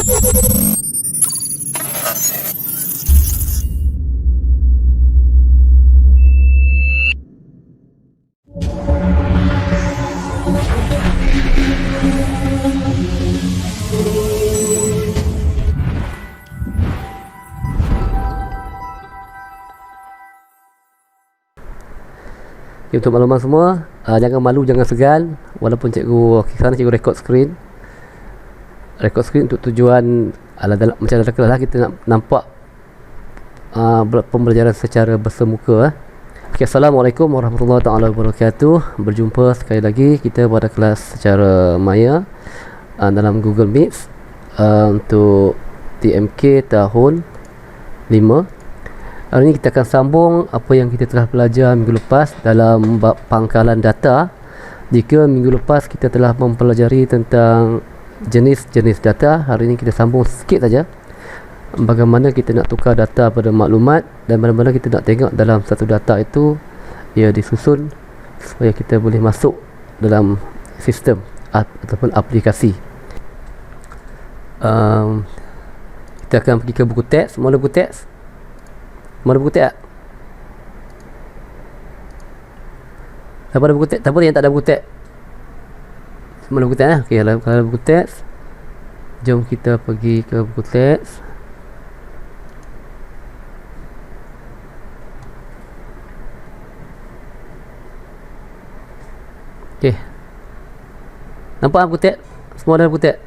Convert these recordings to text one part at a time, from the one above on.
Untuk makluman semua, jangan malu, jangan segan. Walaupun cikgu sana cikgu record screen untuk tujuan macam dalam kelas lah, kita nak nampak pembelajaran secara bersemuka. Okay, Assalamualaikum warahmatullahi taala wabarakatuh. Berjumpa sekali lagi kita pada kelas secara maya dalam Google Meet untuk TMK tahun 5. Hari ini kita akan sambung apa yang kita telah belajar minggu lepas dalam bab pangkalan data. Jika minggu lepas kita telah mempelajari tentang jenis-jenis data, hari ini kita sambung sikit saja bagaimana kita nak tukar data pada maklumat dan bagaimana kita nak tengok dalam satu data itu ia disusun supaya kita boleh masuk dalam sistem ataupun aplikasi. Kita akan pergi ke buku teks. Mana buku teks? Mana buku teks? Siapa ada buku teks? Siapa yang tak ada buku teks? Mana buku teks? Okey, kalau ada buku teks, jom kita pergi ke buku teks. Okey. Nampak buku teks? Semua ada buku teks?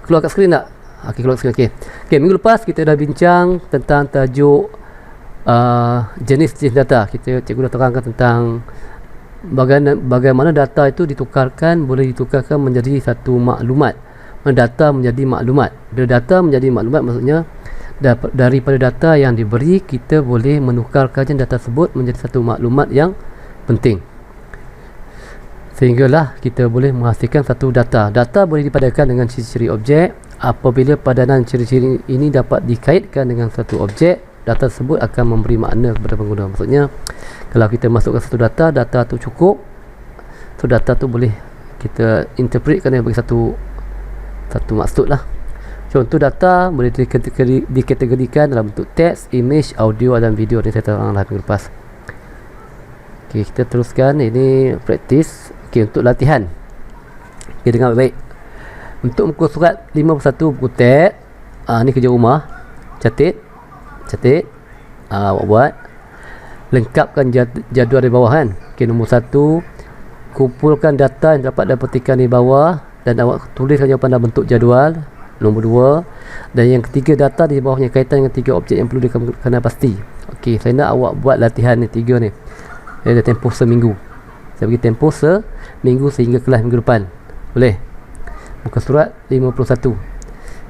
Keluar kat skrin tak? Okey, keluar kat skrin. Okey, minggu lepas kita dah bincang tentang tajuk jenis-jenis data. Cikgu dah terangkan tentang bagaimana data itu boleh ditukarkan menjadi satu maklumat. Data menjadi maklumat. Bila data menjadi maklumat, maksudnya daripada data yang diberi, kita boleh menukarkan data tersebut menjadi satu maklumat yang penting, sehinggalah kita boleh menghasilkan satu data. Data boleh dipadankan dengan ciri-ciri objek. Apabila padanan ciri-ciri ini dapat dikaitkan dengan satu objek, data tersebut akan memberi makna kepada pengguna. Maksudnya, kalau kita masukkan satu data tu cukup, so data tu boleh kita interpretkan bagi satu maksud lah. Contoh data boleh dikategorikan dalam bentuk teks, image, audio dan video. Ini saya terangkan minggu lepas. Okay, kita teruskan. Ini praktis. Okay, untuk latihan, okay, dengar baik. Untuk muka surat 51 buku teks, ni kerja rumah. Catat, awak buat. Lengkapkan jadual di bawah kan. Okay, nombor 1, kumpulkan data yang dapat dapatikan di bawah dan awak tuliskan jawapan dalam bentuk jadual. Nombor 2, dan yang ketiga, data di bawahnya kaitan dengan 3 objek yang perlu dikena pasti. Okey, saya nak awak buat latihan ni 3 ni. Dia ada tempoh seminggu. Saya bagi tempoh seminggu sehingga kelas minggu depan. Boleh? Muka surat 51.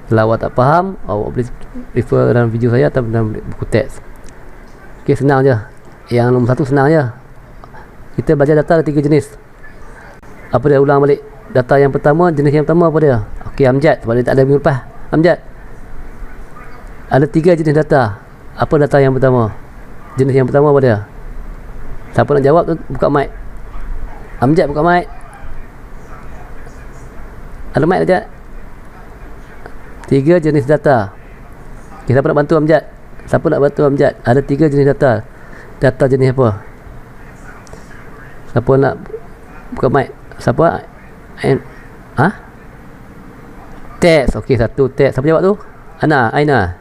Kalau awak tak faham, awak boleh refer dalam video saya atau dalam buku teks. Okey, senang je. Yang nombor 1 senang je. Kita belajar data ada 3 jenis. Apa dia? Ulang balik. Data yang pertama, jenis yang pertama apa dia? Okey, amjad. Sebab dia tak ada minggu lepas. Amjad. Ada 3 jenis data. Apa data yang pertama? Jenis yang pertama apa dia? Siapa nak jawab tu buka mic. Amjad, buka mic. Ada mic Amjad? 3 jenis data. Okay, siapa nak bantu Amjad? Siapa nak bantu Amjad? Ada 3 jenis data. Data jenis apa? Siapa nak buka mic? Siapa? Teks. Okey, 1 teks. Siapa jawab tu? Aina.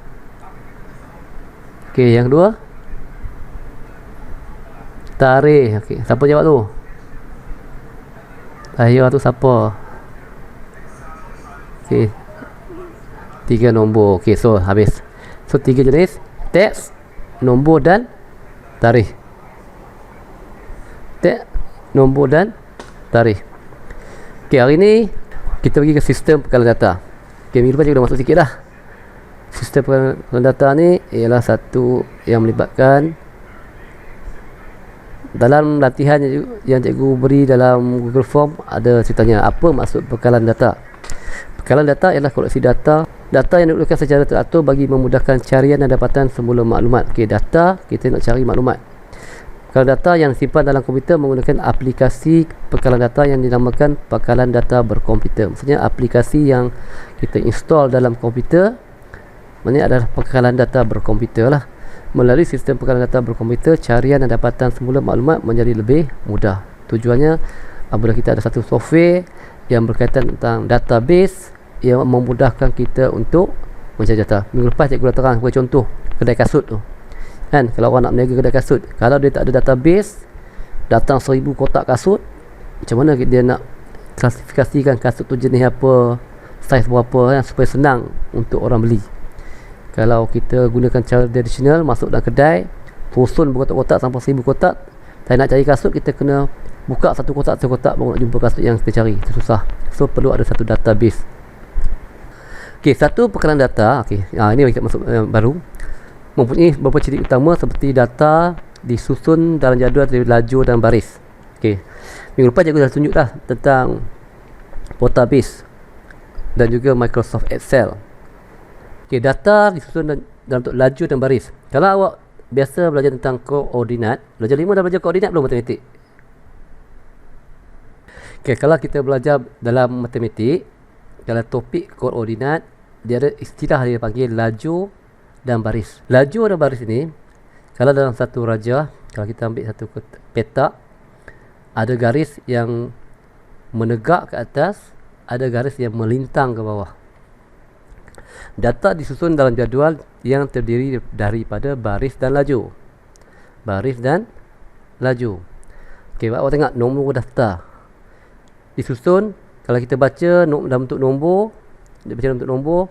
Okey, yang kedua? Tarikh. Okey, siapa jawab tu? Tahir tu siapa? Okey, 3 nombor. Okey, so habis. So 3 jenis: teks, nombor dan tarikh. Teks, nombor dan tarikh. Okey, hari ni kita pergi ke sistem pengkalan data. Okey, minggu lepas kita dah masuk sikit dah. Sistem pengkalan data ni ialah satu yang melibatkan dalam latihan yang cikgu beri dalam Google Form, ada ceritanya apa maksud pengkalan data. Pengkalan data ialah koleksi data yang dikeluarkan secara teratur bagi memudahkan carian dan dapatan semula maklumat. Okey, data kita nak cari maklumat. Pekalan data yang disimpan dalam komputer menggunakan aplikasi pekalan data yang dinamakan pekalan data berkomputer. Maksudnya aplikasi yang kita install dalam komputer, maksudnya adalah pekalan data berkomputer lah. Melalui sistem pekalan data berkomputer, carian dan dapatan semula maklumat menjadi lebih mudah. Tujuannya apabila kita ada satu software yang berkaitan tentang database yang memudahkan kita untuk mencari data. Minggu lepas cikgu dah terang sebagai contoh kedai kasut tu kan, kalau orang nak meniaga kedai kasut, kalau dia tak ada database, datang 1000 kotak kasut, macam mana dia nak klasifikasikan kasut tu jenis apa, saiz berapa kan, supaya senang untuk orang beli. Kalau kita gunakan cara tradisional, masuk dalam kedai, susun berkotak-kotak sampai 1000 kotak, saya nak cari kasut, kita kena buka satu kotak baru nak jumpa kasut yang kita cari. Itu susah. So perlu ada satu database. Okey, satu pekalan data. Okey, ini kita masuk baru. Mempunyai beberapa ciri utama seperti data disusun dalam jadual dari lajur dan baris. Okey. Minggu lepas cikgu dah tunjuk dah tentang Portabase dan juga Microsoft Excel. Okey, data disusun dalam bentuk lajur dan baris. Kalau awak biasa belajar tentang koordinat, belajar 5 dah belajar koordinat belum matematik? Okey, kalau kita belajar dalam matematik, dalam topik koordinat, dia ada istilah dia panggil lajur dan baris. Lajur dan baris ini, kalau dalam satu rajah, kalau kita ambil satu petak, ada garis yang menegak ke atas, ada garis yang melintang ke bawah. Data disusun dalam jadual yang terdiri daripada baris dan lajur. Baris dan lajur. Okey, awak tengok nombor daftar disusun. Kalau kita baca dalam bentuk nombor, dia baca dalam bentuk nombor,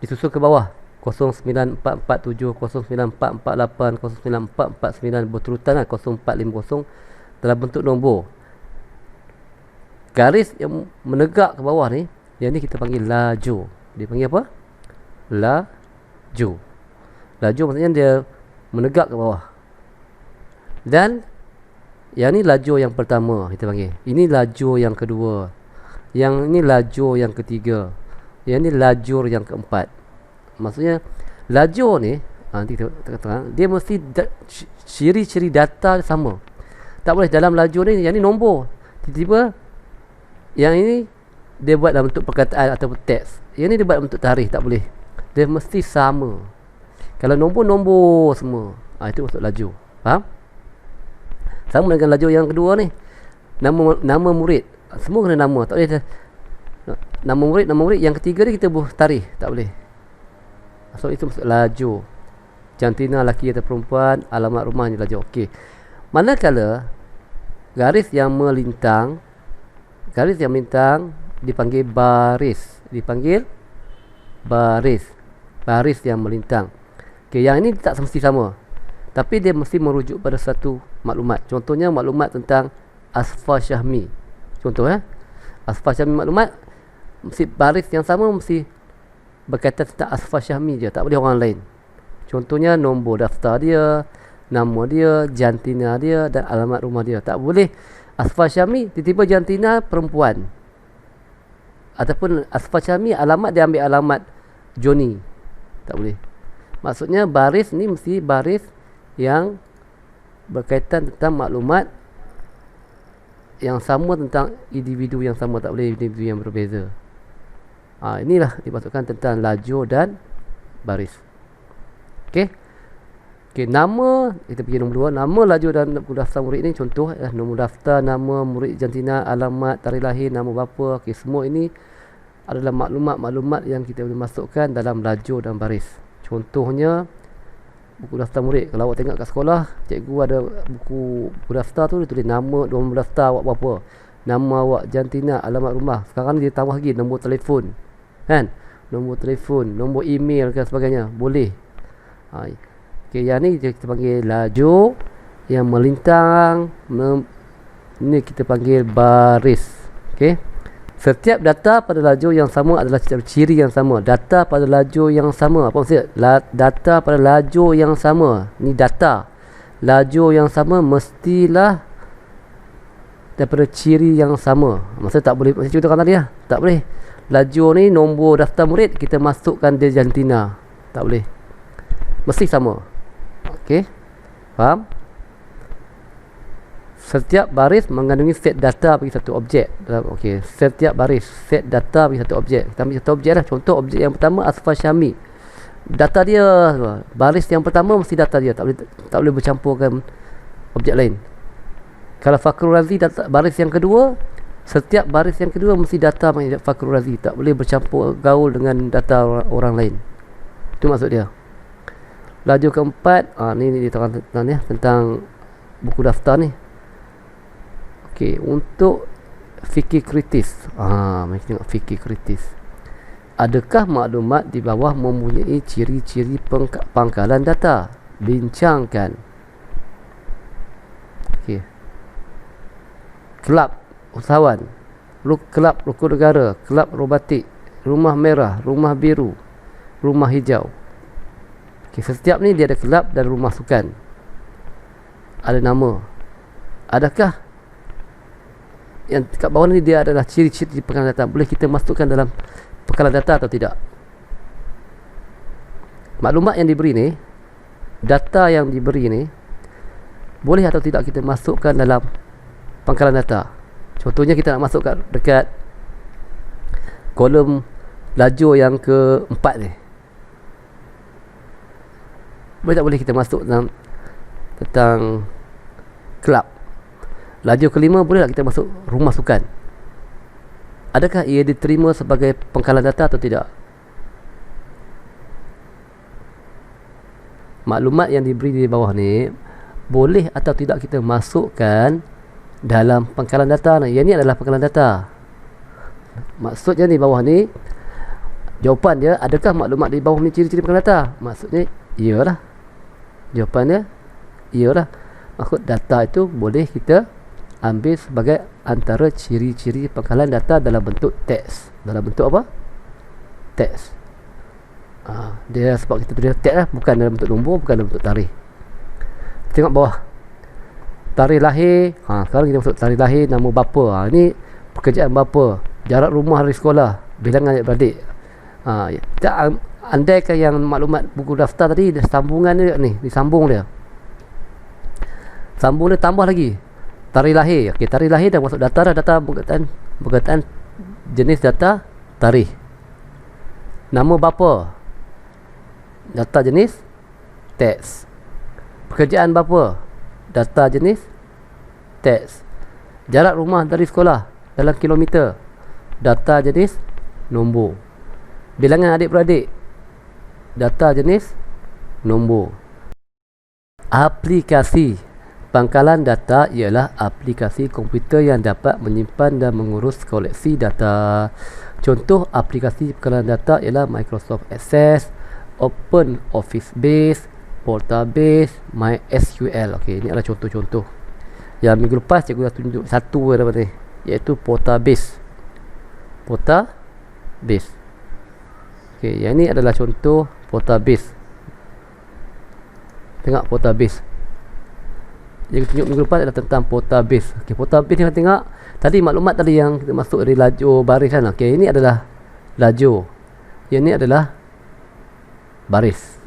disusun ke bawah 09447, 09448, 09449 berterutan 0450 dalam bentuk nombor. Garis yang menegak ke bawah ni, yang ni kita panggil lajur. Dia panggil apa? Lajur. Lajur maksudnya dia menegak ke bawah. Dan yang ni lajur yang pertama kita panggil. Ini lajur yang kedua. Yang ini lajur yang ketiga. Yang ni lajur yang keempat. Maksudnya lajur ni, nanti kita terang, dia mesti ciri-ciri data sama. Tak boleh dalam lajur ni, yang ni nombor, tiba-tiba yang ini dia buat dalam bentuk perkataan ataupun teks, yang ni dia buat dalam bentuk tarikh. Tak boleh. Dia mesti sama. Kalau nombor semua, itu maksud lajur. Faham? Sama dengan lajur yang kedua ni, nama murid, semua kena nama. Tak boleh nama murid. Yang ketiga ni kita buat tarikh. Tak boleh. So itu maksud lajur. Jantina lelaki atau perempuan, alamat rumahnya lajur. Okey. Manakala garis yang melintang dipanggil baris. Baris yang melintang. Okey, yang ini tak semesti sama. Tapi dia mesti merujuk pada satu maklumat. Contohnya maklumat tentang Asfar Syahmi. Contoh Asfar Syahmi maklumat, mesti baris yang sama, mesti berkaitan tentang Asfar Syahmi je, tak boleh orang lain. Contohnya nombor daftar dia, nama dia, jantina dia dan alamat rumah dia. Tak boleh Asfar Syahmi tiba-tiba jantina perempuan, ataupun Asfar Syahmi alamat dia ambil alamat Johnny. Tak boleh. Maksudnya baris ni mesti baris yang berkaitan tentang maklumat yang sama tentang individu yang sama, tak boleh individu yang berbeza. Inilah dimasukkan tentang lajur dan baris. Okey. Nama, kita pergi nombor 2. Nama, lajur dan buku daftar murid ni contoh nombor daftar, nama murid jantina, alamat, tarikh lahir, nama bapa. Okey, semua ini adalah maklumat-maklumat yang kita boleh masukkan dalam lajur dan baris. Contohnya buku daftar murid. Kalau awak tengok kat sekolah, cikgu ada buku daftar tu, dia tulis nama, nombor daftar awak berapa, nama awak, jantina, alamat rumah. Sekarang ni dia tambah lagi nombor telefon. Kan? Nombor telefon, nombor email dan sebagainya. Boleh. Okey, yang ni kita panggil lajur yang melintang. Ini kita panggil baris. Okey. Setiap data pada lajur yang sama adalah ciri yang sama. Data pada lajur yang sama. Apa maksud? Data pada lajur yang sama. Ni data. Lajur yang sama mestilah daripada ciri yang sama. Maksudnya tak boleh, macam ceritakan tadi lah. Tak boleh. Lajur ni nombor daftar murid, kita masukkan dia jantina. Tak boleh. Mesti sama. Okey. Faham? Setiap baris mengandungi set data bagi satu objek. Okey, setiap baris set data bagi satu objek. Kita ambil satu objek lah. Contoh objek yang pertama Asfar Syami. Data dia, baris yang pertama mesti data dia, tak boleh bercampurkan objek lain. Kalau Fakhrul Razi, data baris yang kedua, setiap baris yang kedua mesti data Fakhrul Razi, tak boleh bercampur gaul dengan data orang lain. Itu maksud dia. Laju keempat, ni diterangkan ya, tentang buku daftar ni. Okey, untuk fikir kritis. Mari tengok fikir kritis. Adakah maklumat di bawah mempunyai ciri-ciri pangkalan data? Bincangkan. Okey. Kelab usahawan, kelab rukun negara, kelab robotik, rumah merah, rumah biru, rumah hijau. Okey, setiap ni dia ada kelab dan rumah sukan. Ada nama. Adakah yang kat bawah ni dia adalah ciri-ciri pangkalan data? Boleh kita masukkan dalam pangkalan data atau tidak? Maklumat yang diberi ni, data yang diberi ni, boleh atau tidak kita masukkan dalam pangkalan data? Contohnya kita nak masuk dekat kolom lajur yang keempat ni, boleh tak boleh kita masuk dalam tentang kelab? Lajur kelima, boleh tak kita masuk rumah sukan? Adakah ia diterima sebagai pangkalan data atau tidak? Maklumat yang diberi di bawah ni, boleh atau tidak kita masukkan dalam pangkalan data ni? Yang ni adalah pangkalan data. Maksudnya di bawah ni, jawapan dia, adakah maklumat di bawah ni ciri-ciri pangkalan data? Maksudnya, iyalah. Jawapannya, iyalah. Maksud data itu boleh kita ambil sebagai antara ciri-ciri pangkalan data dalam bentuk teks. Dalam bentuk apa? Teks. Dia sebab kita tulis teks lah, bukan dalam bentuk nombor, bukan dalam bentuk tarikh. Tengok bawah, tarikh lahir. Sekarang kita masuk tarikh lahir, nama bapa. Ini pekerjaan bapa, jarak rumah dari sekolah, bilangan adik-beradik. Kita andaikan yang maklumat buku daftar tadi, sambungan dia ni, disambung dia. Sambung dia tambah lagi tarikh lahir. Okey, tarikh lahir dah masuk data dah, data berkaitan jenis data tarikh. Nama bapa, data jenis teks. Pekerjaan bapa, data jenis teks. Jarak rumah dari sekolah dalam kilometer, data jenis nombor. Bilangan adik-beradik, data jenis nombor. Aplikasi pangkalan data ialah aplikasi komputer yang dapat menyimpan dan mengurus koleksi data. Contoh aplikasi pangkalan data ialah Microsoft Access, Open Office Base, Portabase, MySQL. Okey, ini adalah contoh-contoh. Yang minggu lepas cikgu dah tunjuk satu dapat ni, iaitu Portabase. Portabase. Okey, yang ini adalah contoh Portabase. Tengok Portabase. Yang tunjuk minggu lepas adalah tentang Portabase. Okey, Portabase ni kita tengok tadi maklumat tadi yang kita masuk dari lajur baris kan. Okey, ini adalah lajur. Yang ni adalah baris.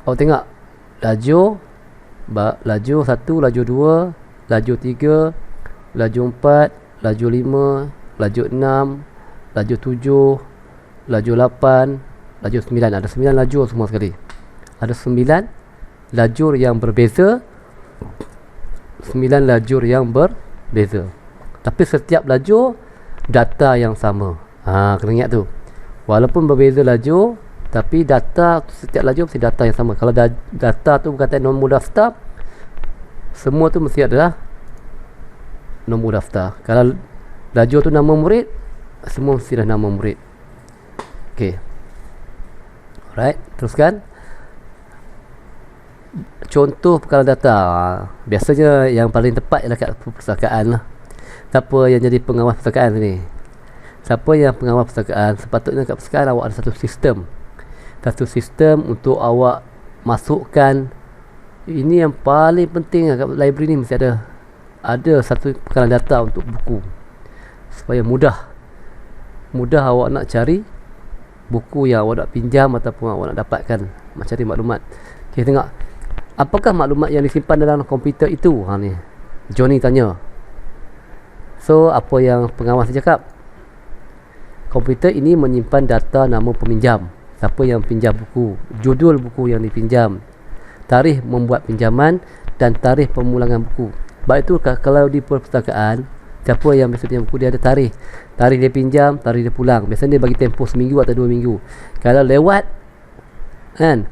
Tengok lajur, lajur 1, lajur 2, lajur 3, lajur 4, lajur 5, lajur 6, lajur 7, lajur 8, lajur 9. Ada 9 lajur semua sekali. Ada 9 lajur yang berbeza. 9 lajur yang berbeza, tapi setiap lajur data yang sama. Kena ingat tu, walaupun berbeza lajur, tapi data setiap lajur mesti data yang sama. Kalau data tu berkaitan nombor daftar, semua tu mesti adalah nombor daftar. Kalau lajur tu nama murid, semua mesti dah nama murid. Okey, alright, teruskan. Contoh pangkalan data, biasanya yang paling tepat ialah kat perpustakaan lah. Siapa yang jadi pengawas perpustakaan ni? Siapa yang pengawas perpustakaan? Sepatutnya kat perpustakaan awak ada satu sistem untuk awak masukkan. Ini yang paling penting kat library ni, mesti ada satu pangkalan data untuk buku, supaya mudah awak nak cari buku yang awak nak pinjam ataupun awak nak dapatkan, cari maklumat. Okay, tengok apakah maklumat yang disimpan dalam komputer itu. Ni Johnny tanya. So apa yang pengawas cakap? Komputer ini menyimpan data nama peminjam, siapa yang pinjam buku, judul buku yang dipinjam, tarikh membuat pinjaman dan tarikh pemulangan buku. Sebab itu kalau di perpustakaan, siapa yang biasa pinjam buku, dia ada tarikh dia pinjam, tarikh dia pulang. Biasanya dia bagi tempoh seminggu atau 2 minggu. Kalau lewat kan,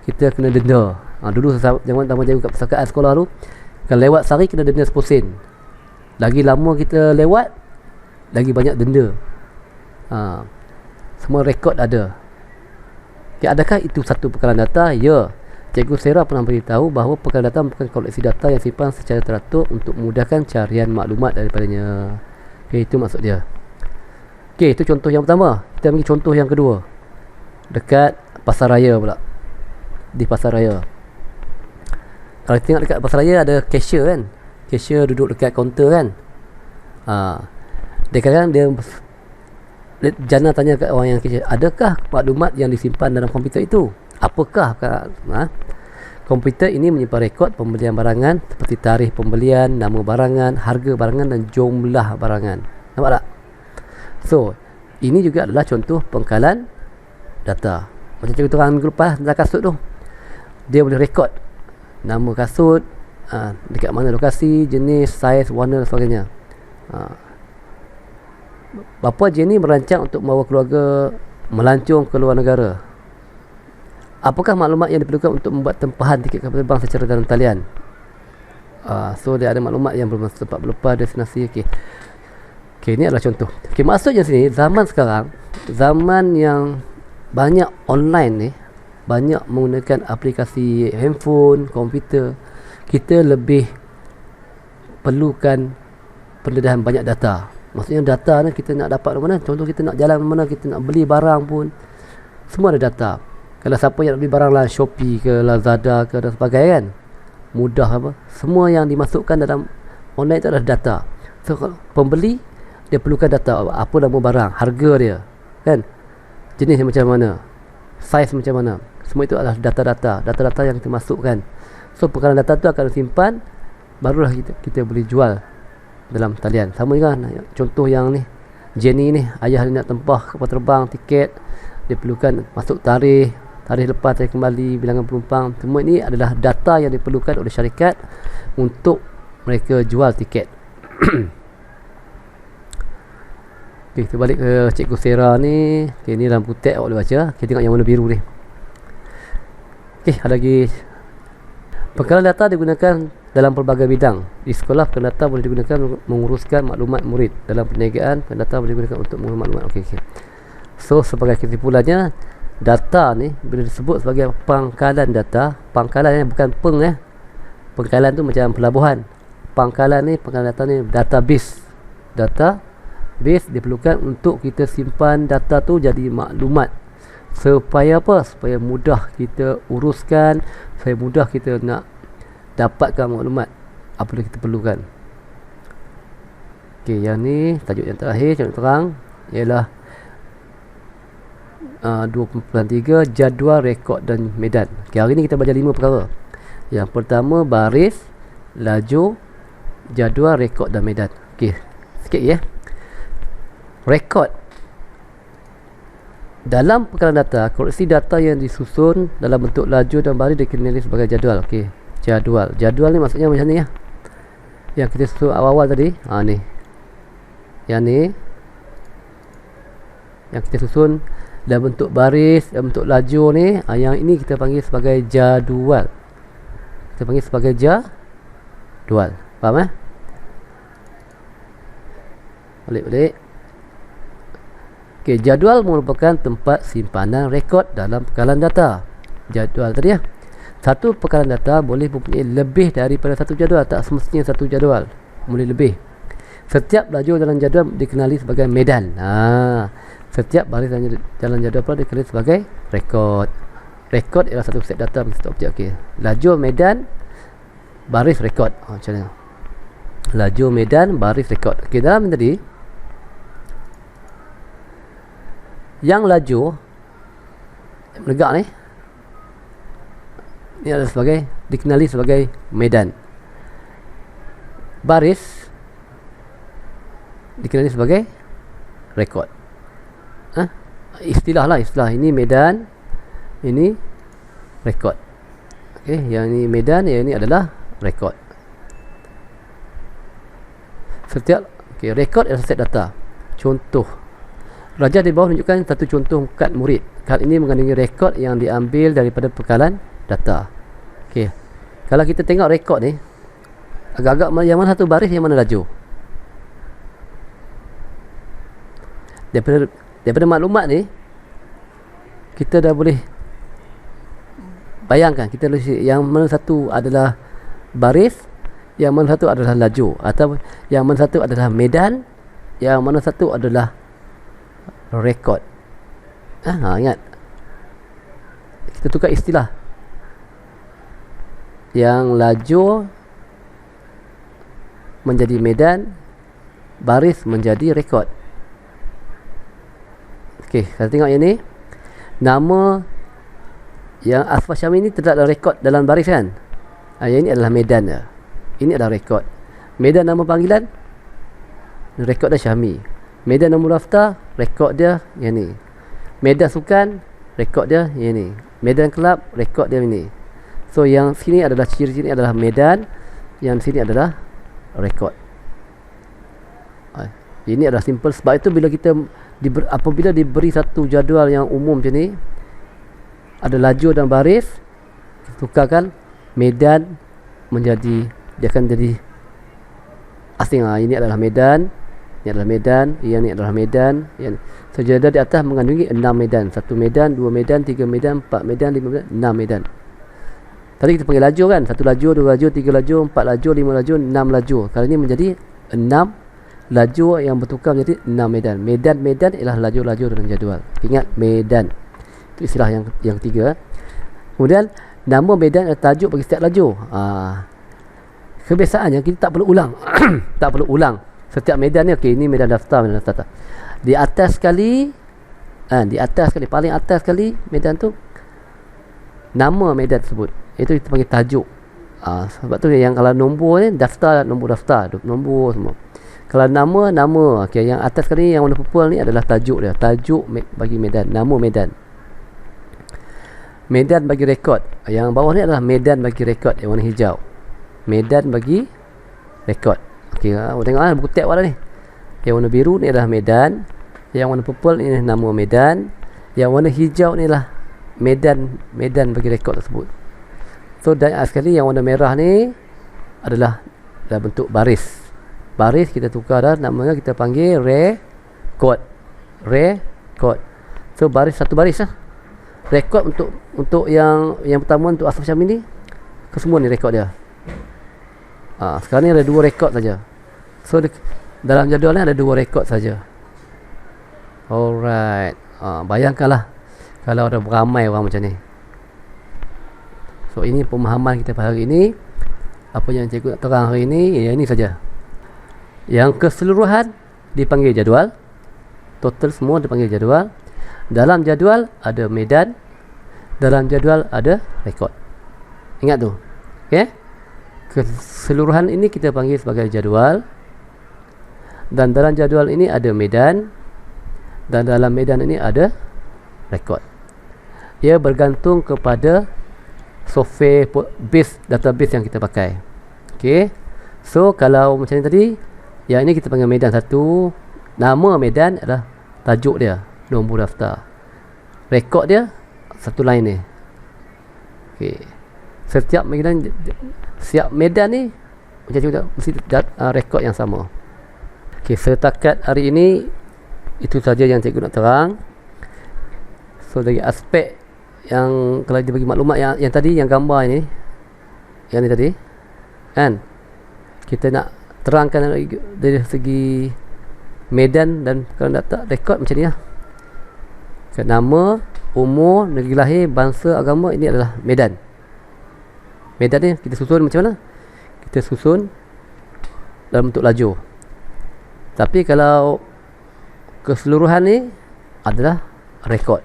kita kena denda. Dulu zaman jaga kat perpustakaan sekolah tu, kalau lewat sehari kena denda 10 sen. Lagi lama kita lewat, lagi banyak denda. Semua rekod ada. Adakah itu satu pekalan data? Ya. Cikgu Sarah pernah beritahu bahawa pekalan data merupakan koleksi data yang simpan secara teratur untuk memudahkan carian maklumat daripadanya. Itu maksud dia. Itu contoh yang pertama. Kita ambil contoh yang kedua. Dekat Pasaraya pula. Di Pasaraya. Kalau kita tengok dekat Pasaraya ada cashier kan. Cashier duduk dekat kaunter kan. Dia kadang dia jana tanya kat orang yang cashier, adakah maklumat yang disimpan dalam komputer itu? Apakah komputer ini menyimpan rekod pembelian barangan seperti tarikh pembelian, nama barangan, harga barangan dan jumlah barangan. Nampak tak? So, ini juga adalah contoh pengkalan data. Macam cikgu terang minggu lepas tentang kasut tu. Dia boleh rekod nama kasut, dekat mana lokasi, jenis, saiz, warna dan sebagainya. Bapa Jenny merancang untuk membawa keluarga melancong ke luar negara. Apakah maklumat yang diperlukan untuk membuat tempahan tiket kapal terbang secara dalam talian? So dia ada maklumat yang belum sempat berlepas destinasi. Ini adalah contoh. Maksudnya sini, zaman sekarang, zaman yang banyak online ni, banyak menggunakan aplikasi handphone, komputer, kita lebih perlukan pendedahan banyak data. Maksudnya data ni kita nak dapat dari mana? Contoh kita nak jalan mana, kita nak beli barang pun, semua ada data. Kalau siapa yang nak beli barang lah Shopee ke Lazada ke dan sebagainya kan, mudah apa, semua yang dimasukkan dalam online itu adalah data. So pembeli dia perlukan data, apa nama barang, harga dia kan, jenis macam mana, saiz macam mana, semua itu adalah data-data yang kita masukkan. So perkara data tu akan disimpan, barulah kita boleh jual dalam talian. Sama juga contoh yang ni, Jenny ni, ayah dia nak tempah kapal terbang, tiket, dia perlukan masuk tarikh lepas, tarikh kembali, bilangan penumpang. Semua ini adalah data yang diperlukan oleh syarikat untuk mereka jual tiket. Kita balik ke Cikgu Sarah ni. Ni dalam putih awak boleh baca. Kita tengok yang warna biru ni. Ada lagi. Perkara data digunakan dalam pelbagai bidang. Di sekolah, perkara data boleh digunakan menguruskan maklumat murid. Dalam perniagaan, perkara data boleh digunakan untuk mengurus maklumat. So sebagai kesimpulannya, data ni bila disebut sebagai pangkalan data, pangkalan ni bukan pangkalan tu macam pelabuhan. Pangkalan data ni database. Database diperlukan untuk kita simpan data tu jadi maklumat. Supaya apa? Supaya mudah kita uruskan, supaya mudah kita nak dapatkan maklumat apa yang kita perlukan. Yang ni tajuk yang terakhir, contoh terang ialah 2.3 jadual, rekod dan medan. Hari ni kita belajar 5 perkara. Yang pertama baris, laju, jadual, rekod dan medan. Sikit ya. Rekod dalam perkara data, koleksi data yang disusun dalam bentuk laju dan baris dikenali sebagai jadual. Jadual ni maksudnya macam ni ya. Yang kita susun awal-awal tadi, ni. Yang ni yang kita susun dalam bentuk baris, dalam bentuk laju ni, yang ini kita panggil sebagai jadual. Kita panggil sebagai jadual. Faham Balik. Jadual merupakan tempat simpanan rekod dalam perkalan data. Jadual tadi ya. Satu perkalan data boleh mempunyai lebih daripada satu jadual. Tak semestinya satu jadual, boleh lebih. Setiap laju dalam jadual dikenali sebagai medan. Setiap baris dalam jadual pula dikenali sebagai rekod. Rekod ialah satu set data bagi satu objek. Laju, medan, baris, rekod. Macam mana? Laju, medan, baris, rekod. Dalam tadi, yang laju menegak ni, ini adalah dikenali sebagai medan. baris dikenali sebagai rekod. Istilah ini medan, ini rekod. Yang ini medan, yang ini adalah rekod. Setiap rekod adalah set data. Contoh, Raja di bawah menunjukkan satu contoh kad murid. Kad ini mengandungi rekod yang diambil daripada pekalan data. Kalau kita tengok rekod ni, agak-agak yang mana satu baris, yang mana laju. Daripada maklumat ni, kita dah boleh bayangkan, kita yang mana satu adalah baris, yang mana satu adalah laju, atau yang mana satu adalah medan, yang mana satu adalah rekod. Ingat, kita tukar istilah. Yang laju menjadi medan, baris menjadi rekod. Kita tengok yang ni, nama yang Asfar Syami ni terdapat rekod dalam baris kan. Yang ini adalah medan dia. Ini adalah rekod. Medan nama panggilan, rekod dia Syami. Medan nombor daftar, rekod dia yang ni. Medan sukan, rekod dia yang ni. Medan kelab, rekod dia ini. So yang sini adalah ciri-ciri adalah medan, yang sini adalah rekod. Ini adalah simple. Sebab itu bila kita apabila diberi satu jadual yang umum macam ni, ada laju dan baris, kita tukarkan medan menjadi, dia akan jadi asing. Ini adalah medan, ini adalah medan, yang ini adalah medan. So jadual di atas mengandungi 6 medan. 1 medan, 2 medan, 3 medan, 4 medan, 5 medan, 6 medan. Tadi kita panggil laju kan, 1 laju, 2 laju, 3 laju, 4 laju, 5 laju, 6 laju. Kali ini menjadi 6 laju yang bertukar menjadi 6 medan. Medan ialah laju-laju dalam jadual. Ingat, medan. Itu istilah yang ketiga. Kemudian nama medan adalah tajuk bagi setiap laju. Kebiasaannya kita tak perlu ulang. Tak perlu ulang setiap medan ni. Ini medan daftar, medan daftar. Di atas sekali, paling atas sekali medan tu, nama medan tersebut, itu kita panggil tajuk. Sebab tu yang kalau nombor ni, daftar, nombor daftar, nombor semua. Kalau nama, yang atas sekali yang warna purple ni adalah tajuk dia. Tajuk bagi medan, nama medan. Medan bagi rekod. Yang bawah ni adalah medan bagi rekod yang warna hijau. Medan bagi rekod. Tengok buku tab warna ni. Yang warna biru ni adalah medan. Yang warna purple ni adalah nama medan. Yang warna hijau ni adalah medan bagi rekod tersebut. So dan sekali yang warna merah ni adalah dalam bentuk baris. Baris kita tukar dah, namanya kita panggil rekod. So baris, satu baris lah. Rekod untuk yang pertama, untuk Asfar Syami ni, kesemua ni rekod dia. Sekarang ni ada 2 rekod saja. So dalam jadual ni ada 2 rekod saja. Alright. Bayangkanlah kalau ada beramai orang macam ni. So ini pemahaman kita pada hari ini. Apa yang cikgu nak terang hari ini, yang ini saja. Yang keseluruhan dipanggil jadual. Total semua dipanggil jadual. Dalam jadual ada medan, dalam jadual ada rekod. Ingat tu. Keseluruhan ini kita panggil sebagai jadual. Dan dalam jadual ini ada medan, dan dalam medan ini ada rekod. Ia bergantung kepada software database yang kita pakai. So kalau macam ni tadi, yang ini kita panggil medan 1. Nama medan adalah tajuk dia, nombor daftar. Rekod dia satu lain ni. Setiap medan ni macam cikgu mesti rekod yang sama. Setakat hari ini itu saja yang cikgu nak terang. So dari aspek yang kalau dia bagi maklumat yang tadi, yang gambar ini, yang ni tadi kan, kita nak terangkan dari segi medan, dan kalau tak rekod macam ni lah. Nama, umur, negeri lahir, bangsa, agama, ini adalah medan. Medan ni kita susun macam mana? Kita susun dalam bentuk laju. Tapi kalau keseluruhan ni adalah rekod.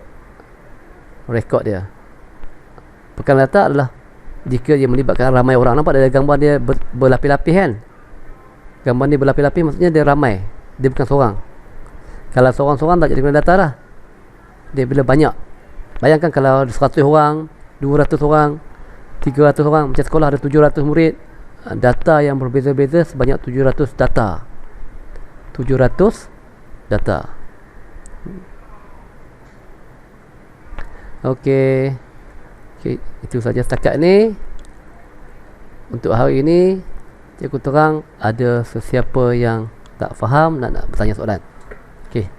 Rekod dia. Pekalan data adalah jika dia melibatkan ramai orang. Nampak dari gambar dia berlapis-lapis kan? Gambar ni berlapis-lapis maksudnya dia ramai, dia bukan seorang. Kalau seorang-seorang tak jadi guna data dah. Dia bila banyak, bayangkan kalau 100 orang, 200 orang, 300 orang, macam sekolah ada 700 murid, data yang berbeza-beza sebanyak 700 data. 700 data. Okey. Okey, itu saja setakat ni. Untuk hari ini, cikgu terang ada sesiapa yang tak faham nak bertanya soalan. Okey.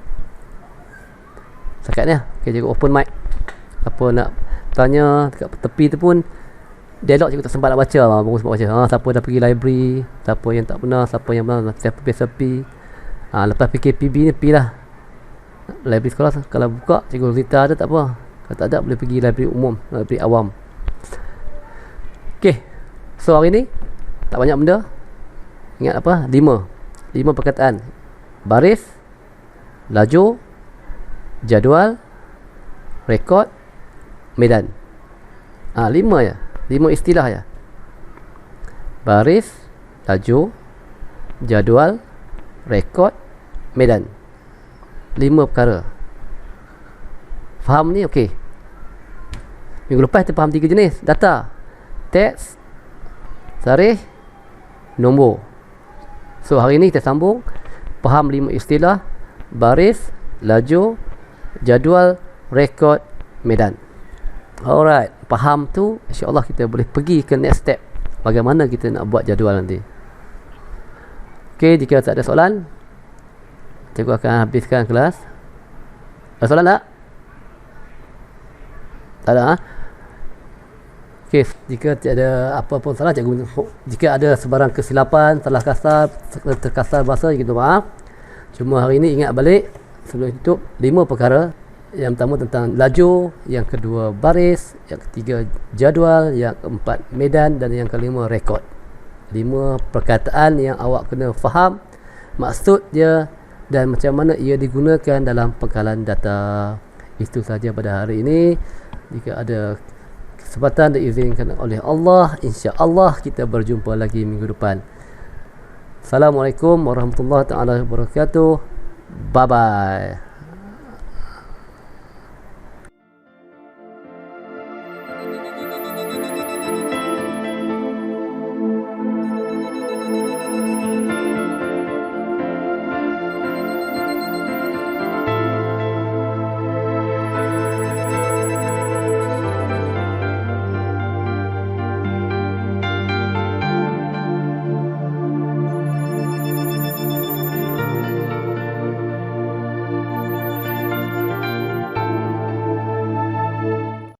Setakat ni lah. Okey, cikgu open mic. Apa nak tanya dekat tepi tu pun dialog cikgu tak sempat nak baca, baru sempat baca. Siapa dah pergi library, siapa yang tak pernah, siapa yang pernah, siapa biasa pi. Lepas PKPB ni pi lah. Library sekolah kalau buka cikgu Rita ada tak apa. Kalau tak ada boleh pergi library umum, library awam. Okey. So hari ni tak banyak benda. Ingat apa? 5 perkataan. Baris, laju, jadual, rekod, medan. 5 je. 5 istilah je. Baris, laju, jadual, rekod, medan. 5 perkara. Faham ni? Okey. Minggu lepas kita faham 3 jenis data. Teks, tarikh, nombor. So hari ni kita sambung faham 5 istilah. Baris, laju, jadual, rekod, medan. Alright, faham tu, insya-Allah kita boleh pergi ke next step. Bagaimana kita nak buat jadual nanti. Okey, jika tak ada soalan, cikgu akan habiskan kelas. Ada soalan tak? Tak ada, Okey, jika tiada apa pun salah, cikgu jika ada sebarang kesilapan, salah kasar, terkasar bahasa, kita maaf. Cuma hari ini ingat balik sebelum tutup 5 perkara. Yang pertama tentang laju, yang kedua baris, yang ketiga jadual, yang keempat medan dan yang kelima rekod. 5 perkataan yang awak kena faham maksud dia dan macam mana ia digunakan dalam pengkalan data. Itu saja pada hari ini. Jika ada kesempatan diizinkan oleh Allah, insya-Allah kita berjumpa lagi minggu depan. Assalamualaikum warahmatullahi taala wabarakatuh. Bye bye.